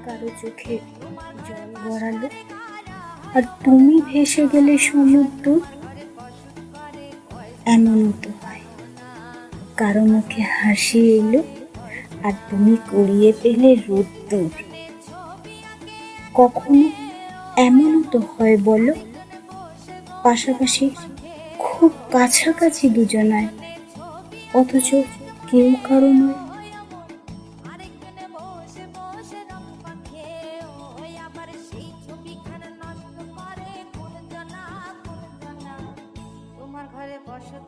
কারো চোখে জল গড়ালো, আর তুমি ভেসে গেলে সমুদ্র। এমনও তো হয় কারো মুখে হাসি এলো, আর তুমি কুড়িয়ে পেলে রোদ্দুর। কখনো এমনও তো হয় বলো, পাশাপাশি খুব কাছাকাছি দুজনায়, অথচ কেউ কারো নয়। তোমার ঘরে বসত